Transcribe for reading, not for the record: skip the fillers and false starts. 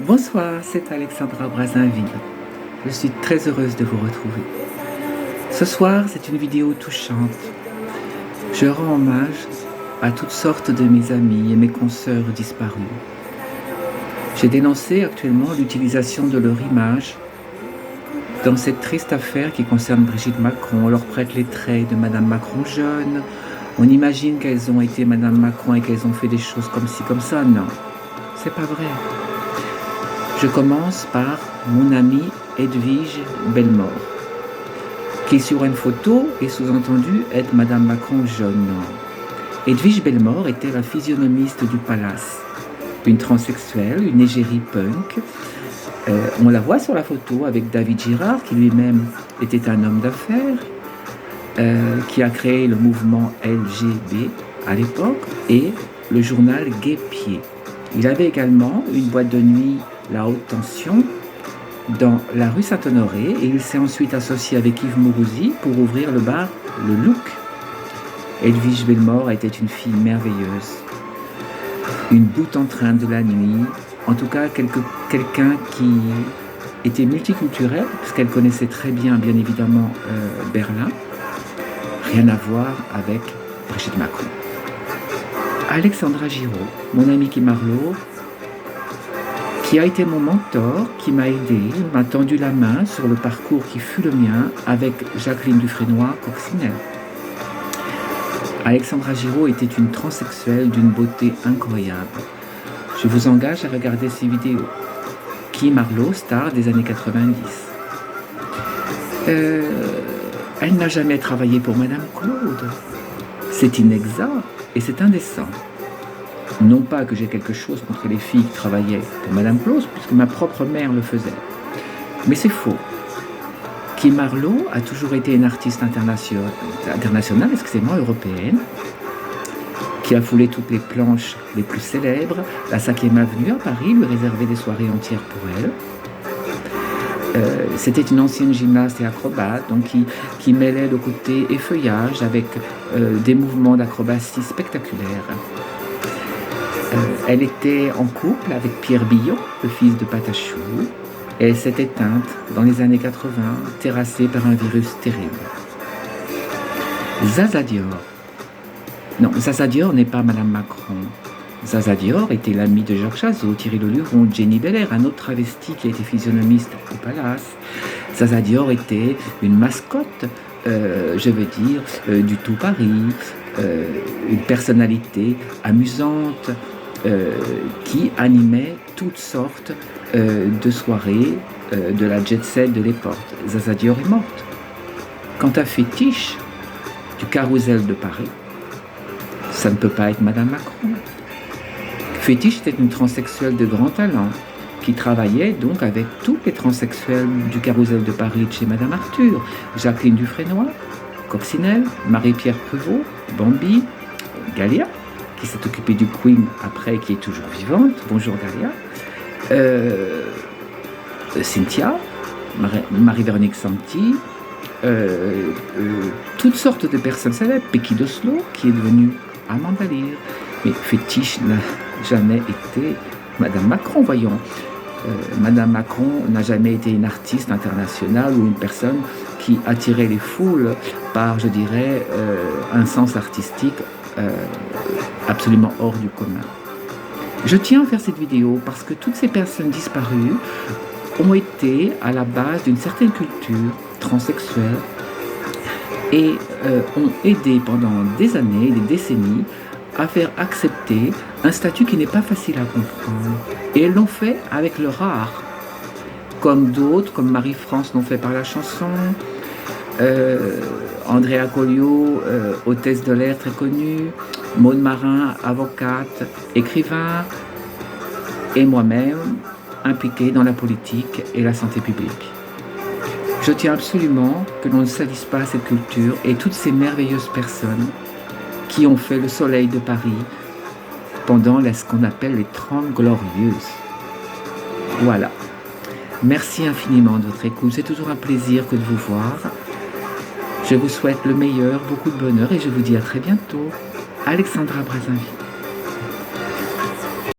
Bonsoir, c'est Alexandra Brazinville. Je suis très heureuse de vous retrouver. Ce soir, c'est une vidéo touchante. Je rends hommage à toutes sortes de mes amis et mes consoeurs disparus. J'ai dénoncé actuellement l'utilisation de leur image dans cette triste affaire qui concerne Brigitte Macron. On leur prête les traits de Madame Macron jeune. On imagine qu'elles ont été Madame Macron et qu'elles ont fait des choses comme ci, comme ça. Non, c'est pas vrai. Je commence par mon amie Edwige Bellemort, qui sur une photo est sous-entendu être Madame Macron jeune. Edwige Bellemort était la physionomiste du Palace, une transsexuelle, une égérie punk. On la voit sur la photo avec David Girard, qui lui-même était un homme d'affaires, qui a créé le mouvement LGB à l'époque et le journal Gay Pied. Il avait également une boîte de nuit, La Haute Tension, dans la rue Saint-Honoré, et il s'est ensuite associé avec Yves Mourouzi pour ouvrir le bar Le Look. Edwige Bellemort était une fille merveilleuse, une boute en train de la nuit, en tout cas quelqu'un qui était multiculturel, parce qu'elle connaissait très bien évidemment, Berlin. Rien à voir avec Brigitte Macron. Alexandra Giraud, mon amie qui Marlowe, qui a été mon mentor, qui m'a aidé, m'a tendu la main sur le parcours qui fut le mien avec Jacqueline Dufresnoy-Coccinelle. Alexandra Giraud était une transsexuelle d'une beauté incroyable. Je vous engage à regarder ces vidéos. Qui Marlowe, star des années 90. Elle n'a jamais travaillé pour Madame Claude. C'est inexact et c'est indécent. Non pas que j'ai quelque chose contre les filles qui travaillaient pour Madame Claude, puisque ma propre mère le faisait. Mais c'est faux. Kim Marlowe a toujours été une artiste internationale, européenne, qui a foulé toutes les planches les plus célèbres. La 5e avenue à Paris lui réservait des soirées entières pour elle. C'était une ancienne gymnaste et acrobate, donc qui mêlait le côté effeuillage avec des mouvements d'acrobatie spectaculaires. Elle était en couple avec Pierre Billon, le fils de Patachou, et elle s'est éteinte dans les années 80, terrassée par un virus terrible. Zaza Dior. Non, Zaza Dior n'est pas Madame Macron. Zaza Dior était l'amie de Georges Chazot, Thierry Leluron, Jenny Belair, un autre travesti qui a été physionomiste au Palace. Zaza Dior était une mascotte, du tout Paris, une personnalité amusante qui animait toutes sortes de soirées de la jet set de l'époque. Zaza Dior est morte. Quant à Fétiche, du Carrousel de Paris, ça ne peut pas être Madame Macron. Fétiche était une transsexuelle de grand talent qui travaillait donc avec tous les transsexuels du Carrousel de Paris de chez Madame Arthur, Jacqueline Dufresnoy, Coccinelle, Marie-Pierre Pruvot, Bambi, Galia, qui s'est occupée du Queen après, qui est toujours vivante. Bonjour Galia. Cynthia, Marie-Véronique Santi, toutes sortes de personnes célèbres. Pecky d'Oslo, qui est devenue Amanda Lear. Mais Fétiche n'a jamais été Madame Macron, voyons. Madame Macron n'a jamais été une artiste internationale ou une personne qui attirait les foules par, je dirais, un sens artistique absolument hors du commun. Je tiens à faire cette vidéo parce que toutes ces personnes disparues ont été à la base d'une certaine culture transsexuelle et ont aidé pendant des années, des décennies, à faire accepter un statut qui n'est pas facile à comprendre. Et elles l'ont fait avec leur art, comme d'autres, comme Marie-France l'ont fait par la chanson, Andrea Colliot, hôtesse de l'air très connue, Maude Marin, avocate, écrivain, et moi-même, impliquée dans la politique et la santé publique. Je tiens absolument que l'on ne salisse pas cette culture et toutes ces merveilleuses personnes qui ont fait le soleil de Paris pendant ce qu'on appelle les 30 Glorieuses. Voilà. Merci infiniment de votre écoute. C'est toujours un plaisir que de vous voir. Je vous souhaite le meilleur, beaucoup de bonheur et je vous dis à très bientôt. Alexandra Brazinville.